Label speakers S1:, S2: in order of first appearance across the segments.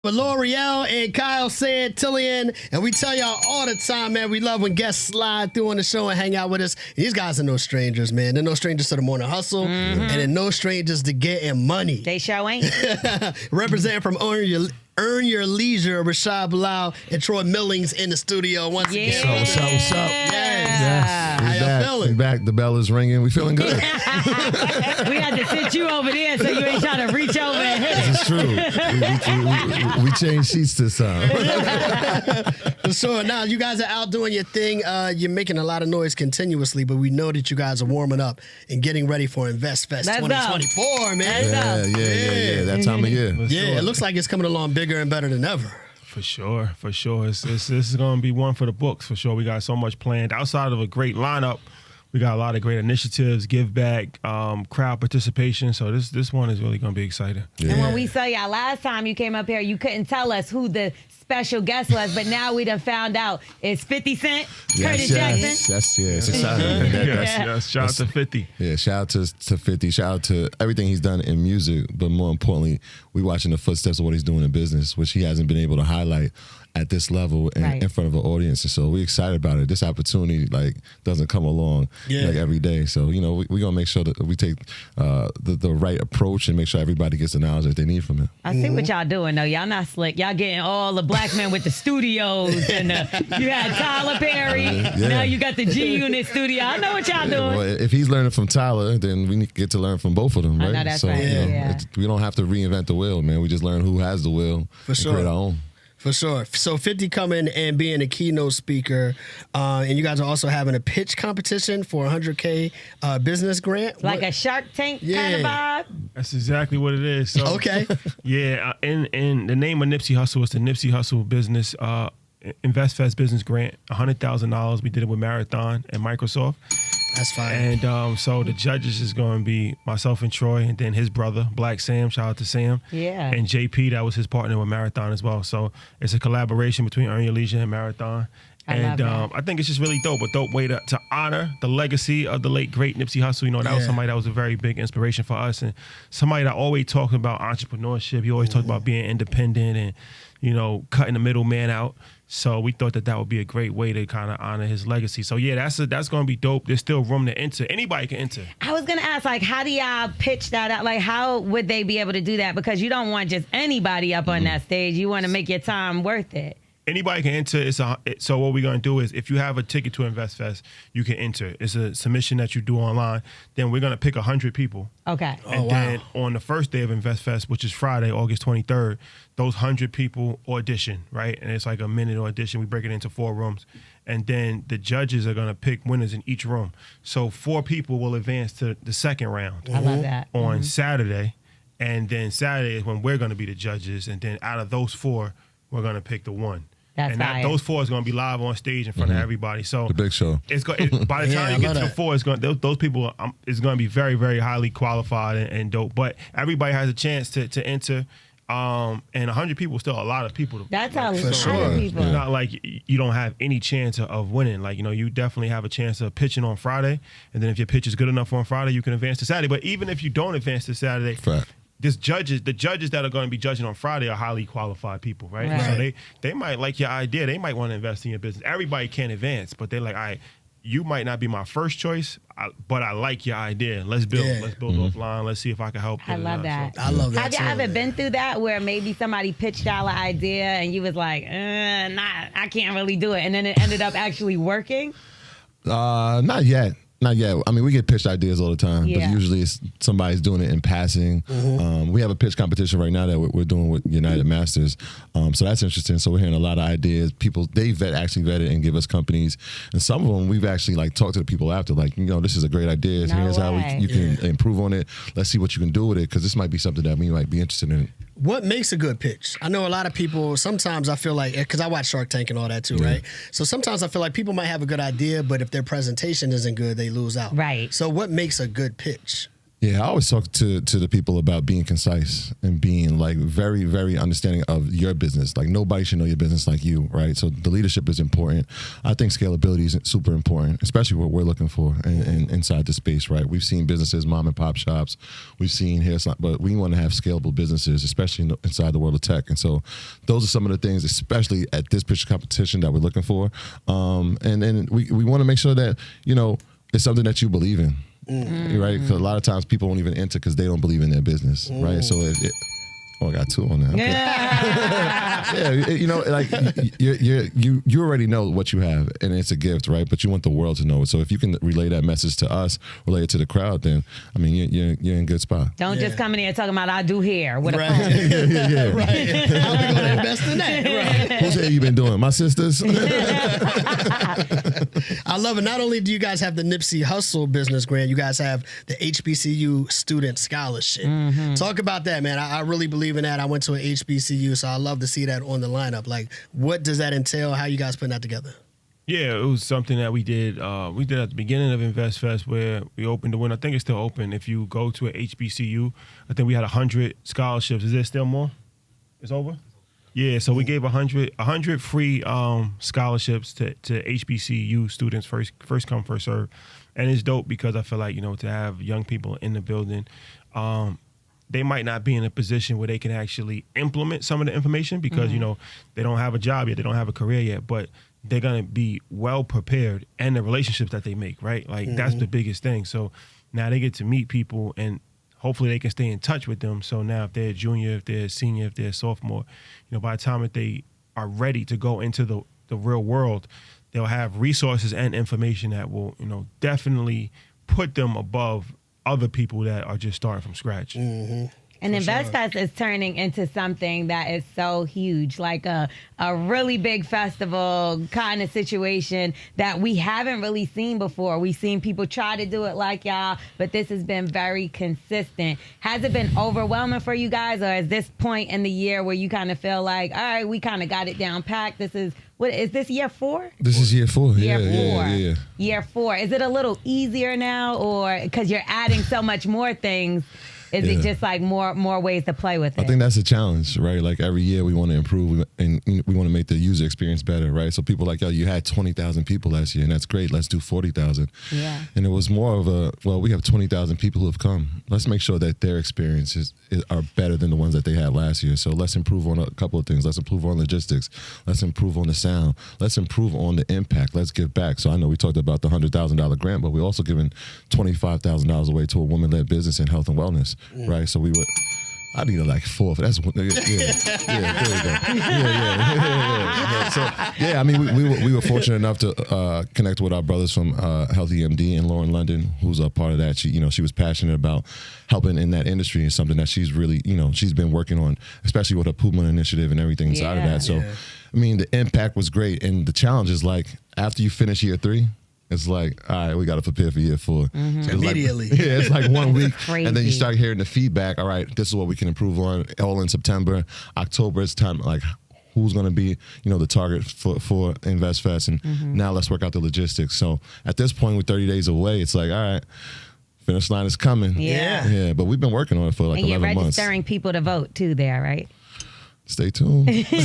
S1: With L'Oreal and Kyle said, Tillian, and we tell y'all all the time, man, we love when guests slide through on the show and hang out with us. These guys are no strangers, man. They're no strangers to the morning hustle, and they're no strangers to getting money.
S2: They sure ain't.
S1: Representing from Earn Your Leisure, Rashad Bilal and Troy Millings in the studio once again.
S3: So what's up?
S1: Yes. How y'all feeling?
S3: We back. The bell is ringing. We feeling good.
S2: We had to sit you over there so you ain't trying to reach over and hit
S3: This is true. We changed seats this time.
S1: For sure. Now, you guys are out doing your thing. You're making a lot of noise continuously, but we know that you guys are warming up and getting ready for Invest Fest 2024, man.
S3: Yeah. That time of year.
S1: Yeah, it looks like it's coming along bigger and better than ever.
S4: For sure. This is going to be one for the books, for sure. We got so much planned. Outside of a great lineup, we got a lot of great initiatives, give back, crowd participation. So this one is really going to be exciting.
S2: And when we saw y'all last time you came up here, you couldn't tell us who the special guest was, but now we done found out it's 50 Cent, Curtis Jackson.
S3: It's exciting.
S4: Yes. Shout out to 50.
S3: Yeah, shout out to 50. Shout out to everything he's done in music, but more importantly, we watching the footsteps of what he's doing in business, which he hasn't been able to highlight at this level and in front of an audience. And so we're excited about it. This opportunity doesn't come along every day. So, we're going to make sure that we take the right approach and make sure everybody gets the knowledge that they need from it.
S2: I see what y'all doing, though. Y'all not slick. Y'all getting all the black men with the studios. And you had Tyler Perry. Now you got the G-Unit studio. I know what y'all doing.
S3: Well, if he's learning from Tyler, then we need to get to learn from both of them, right?
S2: I know that's right.
S3: We don't have to reinvent the wheel, man. We just learn who has the wheel and create our own.
S1: For sure. So 50 coming and being a keynote speaker, and you guys are also having a pitch competition for a $100K business grant.
S2: Like a Shark Tank kind of vibe?
S4: That's exactly what it is. So,
S1: okay.
S4: In the name of Nipsey Hussle, it's the Nipsey Hussle Business Invest Fest Business Grant, $100,000. We did it with Marathon and Microsoft.
S1: That's fine.
S4: And so the judges is going to be myself and Troy, and then his brother, Black Sam. Shout out to Sam.
S2: Yeah.
S4: And JP, that was his partner with Marathon as well. So it's a collaboration between Earn Your Leisure and Marathon. I think it's just really dope. A dope way to honor the legacy of the late, great Nipsey Hussle. That was somebody that was a very big inspiration for us, and somebody that always talked about entrepreneurship. He always talked about being independent and, cutting the middleman out. So we thought that would be a great way to kind of honor his legacy. So that's going to be dope. There's still room to enter. Anybody can enter.
S2: I was going to ask, how do y'all pitch that out? How would they be able to do that? Because you don't want just anybody up on that stage. You want to make your time worth it.
S4: Anybody can enter. So what we're going to do is, if you have a ticket to Invest Fest, you can enter. It's a submission that you do online. Then we're going to pick 100 people.
S2: Okay.
S4: And then on the first day of Invest Fest, which is Friday, August 23rd, those 100 people audition, right? And it's like a minute audition. We break it into 4 rooms. And then the judges are going to pick winners in each room. So 4 people will advance to the second round.
S2: I love that.
S4: On Saturday. And then Saturday is when we're going to be the judges. And then out of those 4, we're going to pick the one. Those 4 is going to be live on stage in front of everybody. So
S3: the big show.
S4: By the time you get to the 4, those people is going to be very, very highly qualified and dope. But everybody has a chance to enter. And 100 people is still a lot of people.
S2: That's a lot of people.
S4: It's not like you don't have any chance of winning. you definitely have a chance of pitching on Friday. And then if your pitch is good enough on Friday, you can advance to Saturday. But even if you don't advance to Saturday, the judges that are going to be judging on Friday are highly qualified people, right? So they might like your idea. They might want to invest in your business. Everybody can't advance, but they're like, all right, you might not be my first choice, but I like your idea. Let's build. Let's build offline. Let's see if I can help.
S2: I love that.
S1: I love that.
S2: Have you ever been through that where maybe somebody pitched out an idea and you was like, I can't really do it, and then it ended up actually working?
S3: Not yet. Not yet. I mean, we get pitched ideas all the time, but usually it's somebody's doing it in passing. We have a pitch competition right now that we're doing with United Masters. So that's interesting. So we're hearing a lot of ideas. People, they actually vet it and give us companies. And some of them, we've actually talked to the people after, this is a great idea. Here's how you can improve on it. Let's see what you can do with it, because this might be something that we might be interested in.
S1: What makes a good pitch? I know a lot of people, sometimes I feel like, because I watch Shark Tank and all that too, right? So sometimes I feel like people might have a good idea, but if their presentation isn't good, they lose out.
S2: Right.
S1: So what makes a good pitch?
S3: Yeah, I always talk to the people about being concise and being like very, very understanding of your business. Like nobody should know your business like you, right? So the leadership is important. I think scalability is super important, especially what we're looking for inside the space, right? We've seen businesses, mom and pop shops, we've seen hair salon, but we want to have scalable businesses, especially inside the world of tech. And so those are some of the things, especially at this pitch competition, that we're looking for. And then we want to make sure that, you know, it's something that you believe in. Right, because a lot of times people won't even enter because they don't believe in their business, right? So I got two on that. Okay. Yeah, you know, like you already know what you have, and it's a gift, right? But you want the world to know it. So if you can relay that message to us, relay it to the crowd, then I mean, you're in a good spot.
S2: Don't just come in here talking about I do hair with
S1: Right.
S2: a phone.
S3: Yeah.
S1: Right. How we gonna invest in that? Right.
S3: Whose hair you been doing? My sister's.
S1: I love it. Not only do you guys have the Nipsey Hussle business grant, you guys have the HBCU student scholarship. Talk about that, man. I really believe in that. I went to an HBCU, so I love to see that on the lineup. Like, what does that entail? How you guys putting that together?
S4: Yeah, it was something that we did. We did at the beginning of Invest Fest, where we opened the window. I think it's still open. If you go to an HBCU, I think we had 100 scholarships. Is there still more? It's over? Yeah, so we gave 100 free scholarships to HBCU students, first come, first serve. And it's dope because I feel like, you know, to have young people in the building, they might not be in a position where they can actually implement some of the information because, you know, they don't have a job yet, they don't have a career yet, but they're going to be well prepared, and the relationships that they make, right? Like that's the biggest thing. So now they get to meet people, and hopefully they can stay in touch with them. So now if they're a junior, if they're a senior, if they're a sophomore, you know, by the time that they are ready to go into the real world, they'll have resources and information that will, you know, definitely put them above other people that are just starting from scratch.
S2: And InvestFest is turning into something that is so huge, like a really big festival kind of situation that we haven't really seen before. We've seen people try to do it like y'all, but this has been very consistent. Has it been overwhelming for you guys, or is this point in the year where you kind of feel like, all right, we kind of got it down packed? This is, what is this, year 4?
S3: This is year 4.
S2: Year
S3: Yeah.
S2: 4. Year 4. Is it a little easier now, or because you're adding so much more things? Is it just like more ways to play with it?
S3: I think that's a challenge, right? Like every year we want to improve and we want to make the user experience better, right? So people like, yo, you had 20,000 people last year, and that's great. Let's do 40,000.
S2: Yeah. And
S3: it was more of a, well, we have 20,000 people who have come. Let's make sure that their experiences are better than the ones that they had last year. So let's improve on a couple of things. Let's improve on logistics. Let's improve on the sound. Let's improve on the impact. Let's give back. So I know we talked about the $100,000 grant, but we're also giving $25,000 away to a woman-led business in health and wellness. Right, so we would. I need a like 4. That's there we go. So I mean, we were fortunate enough to connect with our brothers from Healthy MD and Lauren London, who's a part of that. She was passionate about helping in that industry, and something that she's really, she's been working on, especially with her Puma initiative and everything inside of that. So, I mean, the impact was great, and the challenge is like after you finish year 3. It's like, all right, we got to prepare for year 4. So
S1: Immediately.
S3: It's like 1 week.
S2: Crazy.
S3: And then you start hearing the feedback. All right, this is what we can improve on. All in September. October, it's time, like, who's going to be, the target for InvestFest. And now let's work out the logistics. So at this point, with 30 days away, it's like, all right, finish line is coming. Yeah, but we've been working on it for like 11 months.
S2: And you're registering people to vote, too, there, right?
S3: Stay tuned.
S2: Stay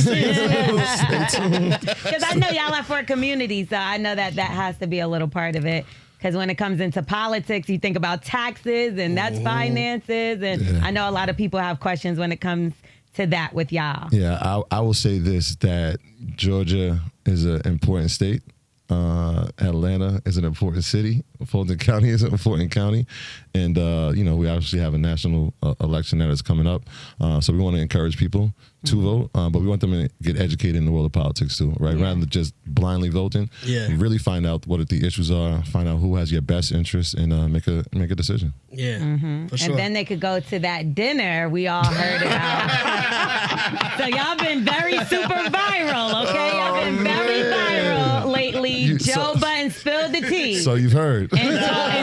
S2: tuned. Because I know y'all are for a community, so I know that has to be a little part of it. Because when it comes into politics, you think about taxes, and that's finances. And I know a lot of people have questions when it comes to that with y'all.
S3: Yeah, I will say this, that Georgia is an important state. Atlanta is an important city. Fulton County is an important county. And, we obviously have a national election that is coming up. So we want to encourage people to vote, but we want them to get educated in the world of politics too, right? Rather than just blindly voting. You really find out what the issues are, find out who has your best interest, and make a decision.
S1: For sure.
S2: And then they could go to that dinner we all heard about. So y'all been very super viral, okay? Y'all been very viral lately. Joe Budden spilled the tea.
S3: So you've heard.
S2: And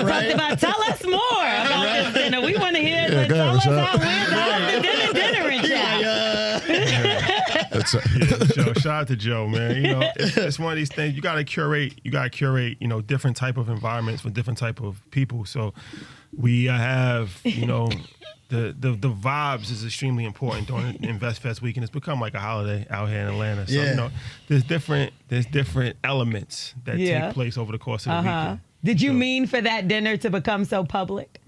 S2: talked about, tell us more about this dinner. We want to hear, tell us how the dinner and chat.
S4: Joe. Shout out to Joe, man. You know, it's one of these things. You got to curate. You know, different type of environments for different type of people. So we have, you know, the vibes is extremely important during Invest Fest week, and it's become like a holiday out here in Atlanta. So you know, there's different elements that take place over the course of the weekend.
S2: Did you mean for that dinner to become so public?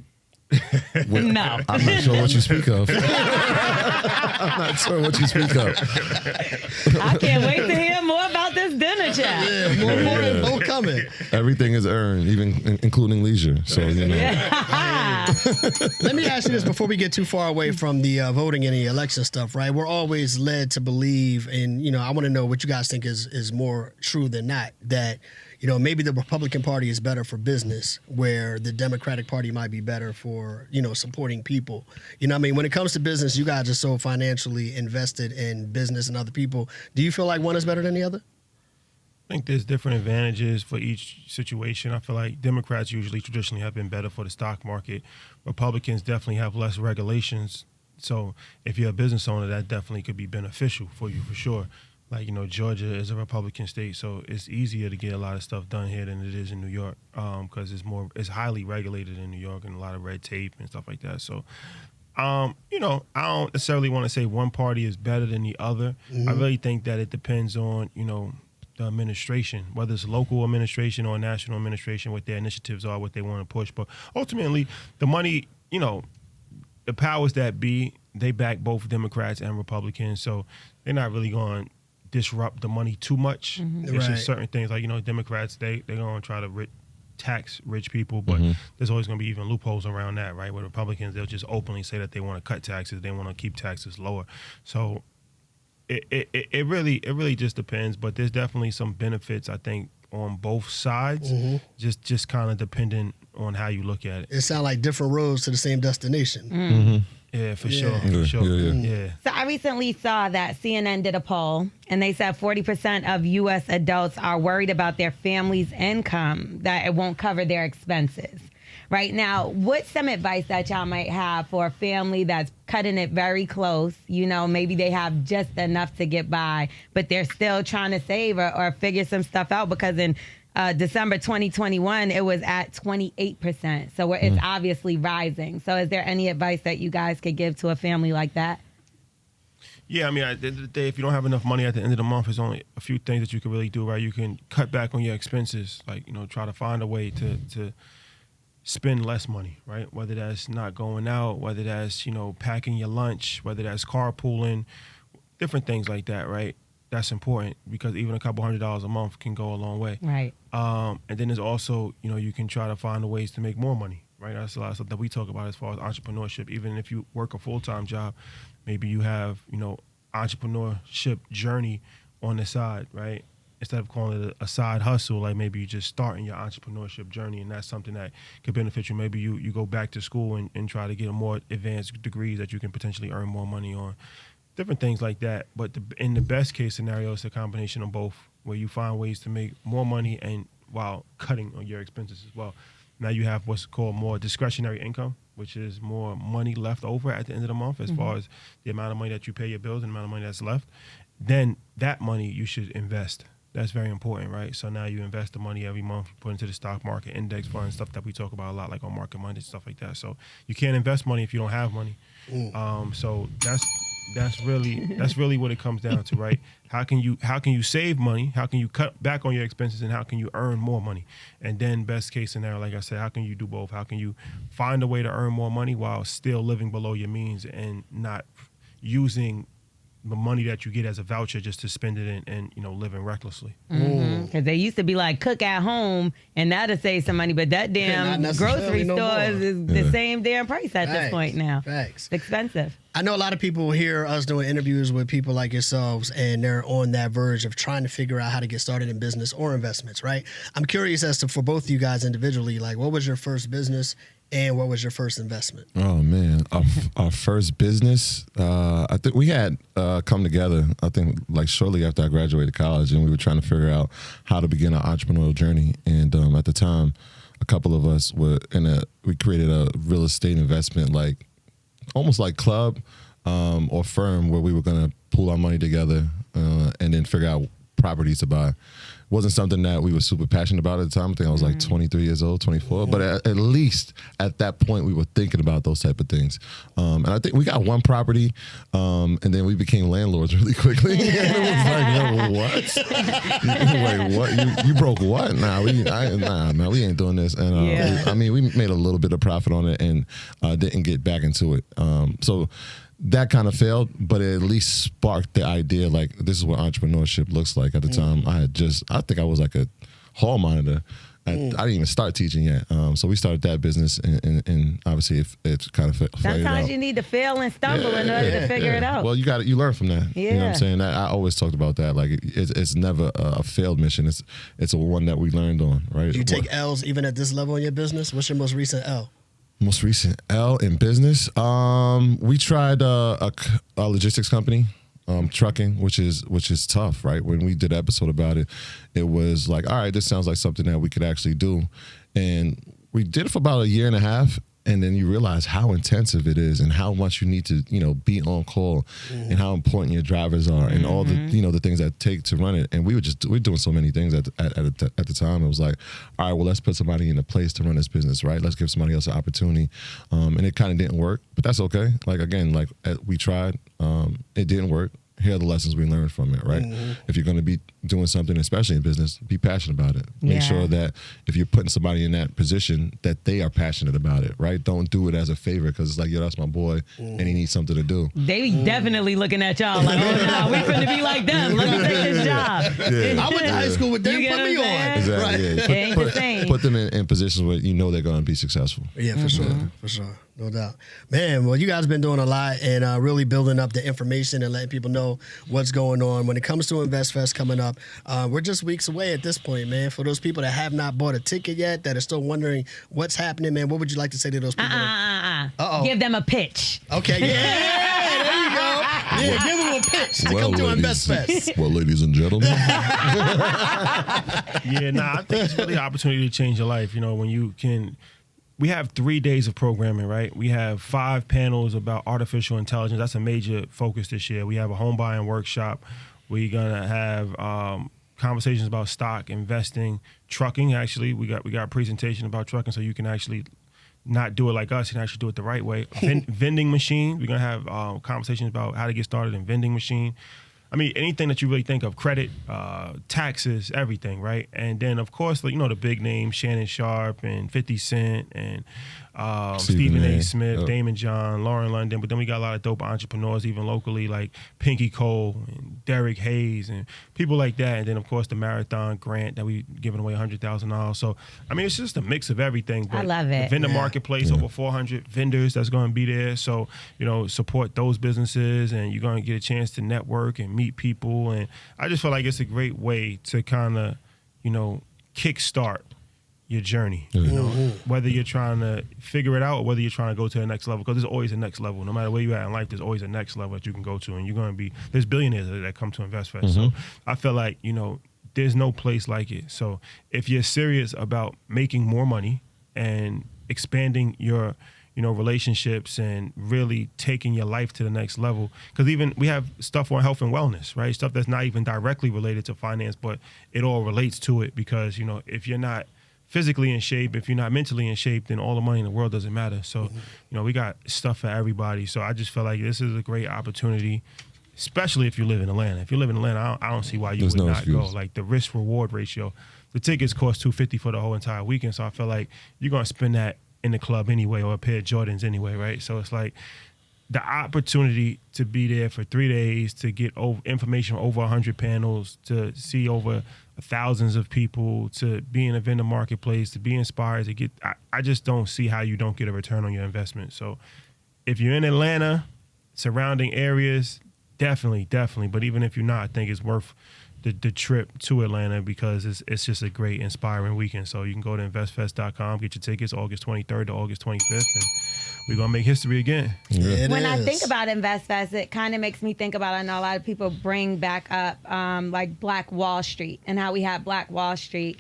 S2: No.
S3: I'm not sure what you speak of. I'm not sure what you speak of.
S2: I can't wait to hear more about this dinner chat.
S1: Yeah, more info coming.
S3: Everything is earned, even including leisure. So, you know.
S1: Let me ask you this before we get too far away from the voting and the election stuff, right? We're always led to believe, and, you know, I want to know what you guys think is more true than not, that, you know, maybe the Republican Party is better for business, where the Democratic Party might be better for, you know, supporting people. You know what I mean? When it comes to business, you guys are so financially invested in business and other people. Do you feel like one is better than the other?
S4: I think there's different advantages for each situation. I feel like Democrats usually traditionally have been better for the stock market. Republicans definitely have less regulations. So if you're a business owner, that definitely could be beneficial for you for sure. Like, you know, Georgia is a Republican state, so it's easier to get a lot of stuff done here than it is in New York, because it's highly regulated in New York and a lot of red tape and stuff like that. So, you know, I don't necessarily want to say one party is better than the other. I really think that it depends on, you know, the administration, whether it's local administration or national administration, what their initiatives are, what they want to push. But ultimately, the money, you know, the powers that be, they back both Democrats and Republicans, so they're not really going disrupt the money too much. It's just certain things, like, you know, Democrats, they're going to try to tax rich people, but there's always going to be even loopholes around that, right? With Republicans, they'll just openly say that they want to cut taxes, they want to keep taxes lower. So it really just depends, but there's definitely some benefits, I think, on both sides, just kind of depending on how you look at it.
S1: It sounds like different roads to the same destination.
S4: Yeah, for sure. Yeah.
S2: So I recently saw that CNN did a poll, and they said 40% of U.S. adults are worried about their family's income, that it won't cover their expenses. Right now, what's some advice that y'all might have for a family that's cutting it very close? You know, maybe they have just enough to get by, but they're still trying to save or figure some stuff out, because in December 2021, it was at 28%. So it's obviously rising. So is there any advice that you guys could give to a family like that?
S4: Yeah, I mean, at the end of the day, if you don't have enough money at the end of the month, there's only a few things that you can really do, right? You can cut back on your expenses, like, you know, try to find a way to spend less money, right? Whether that's not going out, whether that's, you know, packing your lunch, whether that's carpooling, different things like that, right? That's important, because even a couple $100s a month can go a long way.
S2: Right.
S4: And then there's also, you know, you can try to find ways to make more money, right? That's a lot of stuff that we talk about as far as entrepreneurship. Even if you work a full-time job, maybe you have, you know, entrepreneurship journey on the side, right? Instead of calling it a side hustle, like maybe you just starting your entrepreneurship journey, and that's something that could benefit you. Maybe you go back to school and try to get a more advanced degrees that you can potentially earn more money on. Different things like that. But in the best case scenario, it's a combination of both, where you find ways to make more money and while cutting on your expenses as well. Now you have what's called more discretionary income, which is more money left over at the end of the month, as far as the amount of money that you pay your bills and the amount of money that's left. Then that money you should invest. That's very important, right? So now you invest the money every month, you put into the stock market, index funds, stuff that we talk about a lot, like on Market Monday, stuff like that. So you can't invest money if you don't have money. So that's really what it comes down to, right? How can you save money? How can you cut back on your expenses, and how can you earn more money? And then best case scenario, like I said, how can you do both? How can you find a way to earn more money while still living below your means and not using the money that you get as a voucher just to spend it and you know, living recklessly?
S2: Because they used to be like, cook at home, and that'll save some money, but that damn grocery store is the same damn price at this point now.
S1: Facts.
S2: It's expensive.
S1: I know a lot of people hear us doing interviews with people like yourselves, and they're on that verge of trying to figure out how to get started in business or investments, right? I'm curious as to, for both of you guys individually, like, what was your first business and what was your first investment?
S3: Oh, man. Our first business, I think we had come together, I think, like shortly after I graduated college, and we were trying to figure out how to begin our entrepreneurial journey. And at the time, a couple of us we created a real estate investment, like almost like club. or firm where we were going to pool our money together and then figure out properties to buy. Wasn't something that we were super passionate about at the time. I think I was like 23 years old, 24. But at least at that point, we were thinking about those type of things. And I think we got one property, and then we became landlords really quickly. And it was like, what? Wait, what? You broke what? Nah, man, we ain't doing this. And I mean, we made a little bit of profit on it and didn't get back into it. So that kind of failed, but it at least sparked the idea, like, this is what entrepreneurship looks like. At the time, I think I was like a hall monitor. I didn't even start teaching yet. So we started that business, and obviously it kind of
S2: sometimes you need to fail and stumble in order to figure it out.
S3: Well, you learn from that.
S2: Yeah.
S3: You know what I'm saying? I always talked about that. Like, it's never a failed mission. It's a one that we learned on, right?
S1: Do you take L's even at this level in your business? What's your most recent L?
S3: Most recent L in business. We tried a logistics company, trucking, which is tough, right? When we did an episode about it, it was like, all right, this sounds like something that we could actually do. And we did it for about a year and a half. And then you realize how intensive it is and how much you need to, be on call and how important your drivers are and all the, the things that take to run it. And we're doing so many things at the time. It was like, all right, well, let's put somebody in a place to run this business, right? Let's give somebody else an opportunity. And it kind of didn't work, but that's okay. Like, again, we tried, it didn't work. Here are the lessons we learned from it, right? If you're going to be doing something, especially in business, be passionate about it. Make sure that if you're putting somebody in that position, that they are passionate about it, right? Don't do it as a favor because it's like, yo, that's my boy, and he needs something to do.
S2: They definitely looking at y'all like, oh, no, we finna be like them. Let me take this job.
S1: Yeah. I went to high school with them. Put me on.
S3: Exactly.
S2: Right.
S3: Put them in positions where they're going to be successful.
S1: Yeah, for sure. No doubt. Man, well, you guys have been doing a lot and really building up the information and letting people know what's going on. When it comes to InvestFest coming up, we're just weeks away at this point, man. For those people that have not bought a ticket yet, that are still wondering what's happening, man, what would you like to say to those people?
S2: Uh-oh. Give them a pitch.
S1: Okay, there you go. Yeah, give them a pitch to come to InvestFest.
S3: Well, ladies and gentlemen.
S4: I think it's really an opportunity to change your life, when you can. We have 3 days of programming, right? We have 5 panels about artificial intelligence. That's a major focus this year. We have a home buying workshop. We're gonna have conversations about stock, investing, trucking. Actually, we got a presentation about trucking, so you can actually not do it like us and actually do it the right way. Vending machine. We're gonna have conversations about how to get started in vending machine. I mean, anything that you really think of, credit, taxes, everything, right? And then, of course, the big names, Shannon Sharp and 50 Cent and Stephen A. Smith, Damon John, Lauren London. But then we got a lot of dope entrepreneurs, even locally, like Pinky Cole and Derek Hayes and people like that. And then, of course, the marathon grant that we giving away $100,000. So, I mean, it's just a mix of everything. But
S2: I love it.
S4: The vendor marketplace, over 400 vendors that's going to be there. So, support those businesses, and you're going to get a chance to network and meet people. And I just feel like it's a great way to kind of, kickstart your journey, whether you're trying to figure it out or whether you're trying to go to the next level, because there's always a next level. No matter where you're at in life, there's always a next level that you can go to, and there's billionaires that come to InvestFest. So I feel like, there's no place like it. So if you're serious about making more money and expanding your, relationships and really taking your life to the next level, because even we have stuff on health and wellness, right? Stuff that's not even directly related to finance, but it all relates to it, because, if you're not physically in shape, if you're not mentally in shape, then all the money in the world doesn't matter. So, we got stuff for everybody. So I just feel like this is a great opportunity, especially if you live in Atlanta. If you live in Atlanta, I don't see why you would not go. Like, the risk-reward ratio, the tickets cost $250 for the whole entire weekend. So I feel like you're going to spend that in the club anyway, or a pair of Jordans anyway, right? So it's like the opportunity to be there for 3 days, to get information from over 100 panels, to see over thousands of people, to be in a vendor marketplace, to be inspired, to get. I just don't see how you don't get a return on your investment. So if you're in Atlanta, surrounding areas, definitely. But even if you're not, I think it's worth the trip to Atlanta, because it's just a great, inspiring weekend. So you can go to investfest.com, get your tickets August 23rd to August 25th, and we're going to make history again.
S1: Yeah.
S2: When I think about InvestFest, it kind of makes me think about, I know a lot of people bring back up like Black Wall Street and how we have Black Wall Street.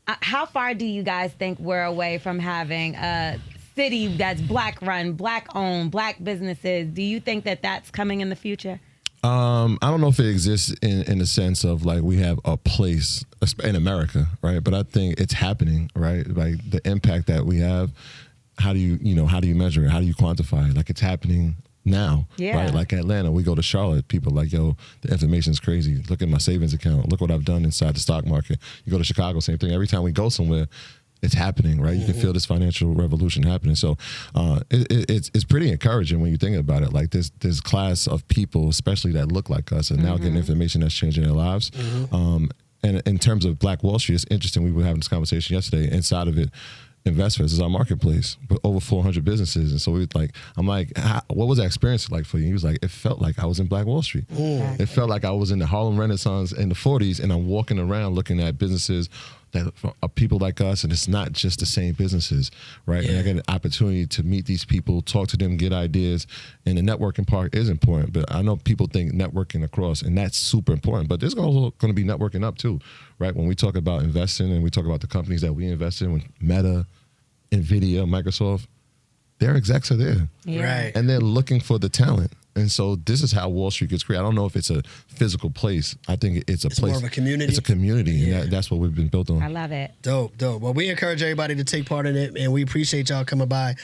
S2: How far do you guys think we're away from having a city that's black run, black owned, black businesses. Do you think that that's coming in the future?
S3: I don't know if it exists in the sense of like we have a place in America, right? But I think it's happening, right? Like the impact that we have. How do you measure it? How do you quantify it? Like it's happening now, right? Like Atlanta, we go to Charlotte, people are like, yo, the information is crazy. Look at my savings account. Look what I've done inside the stock market. You go to Chicago, same thing. Every time we go somewhere, it's happening, right? You can feel this financial revolution happening. So it's pretty encouraging when you think about it. Like this class of people, especially that look like us, and now getting information that's changing their lives. And in terms of Black Wall Street, it's interesting. We were having this conversation yesterday. Inside of it, InvestFest is our marketplace with over 400 businesses. And so I'm like, what was that experience like for you? He was like, it felt like I was in Black Wall Street. It felt like I was in the Harlem Renaissance in the 40s, and I'm walking around looking at businesses that are people like us, and it's not just the same businesses, right? And I get an opportunity to meet these people, talk to them, get ideas, and the networking part is important. But I know people think networking across, and that's super important. But there's also going to be networking up too, right? When we talk about investing and we talk about the companies that we invest in, when Meta, NVIDIA, Microsoft, their execs are there,
S1: right?
S3: And they're looking for the talent. And so this is how Wall Street gets created. I don't know if it's a physical place. I think it's a place.
S1: More of a community.
S3: It's a community, and that's what we've been built on.
S2: I love it.
S1: Dope. Well, we encourage everybody to take part in it, and we appreciate y'all coming by,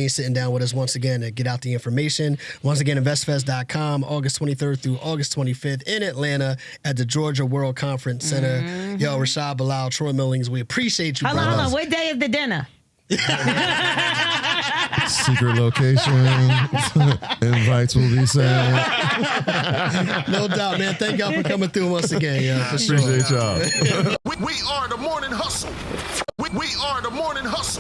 S1: sitting down with us once again to get out the information. Once again, investfest.com, August 23rd through August 25th in Atlanta at the Georgia World Conference Center. Yo, Rashad Bilal, Troy Millings, we appreciate you,
S2: Hold
S1: brothers.
S2: on. What day is the dinner?
S3: Secret location. Invites will be sent.
S1: No doubt, man. Thank y'all for coming through once again. Yeah, for sure.
S3: Appreciate y'all.
S5: We are the morning hustle. We are the morning hustle.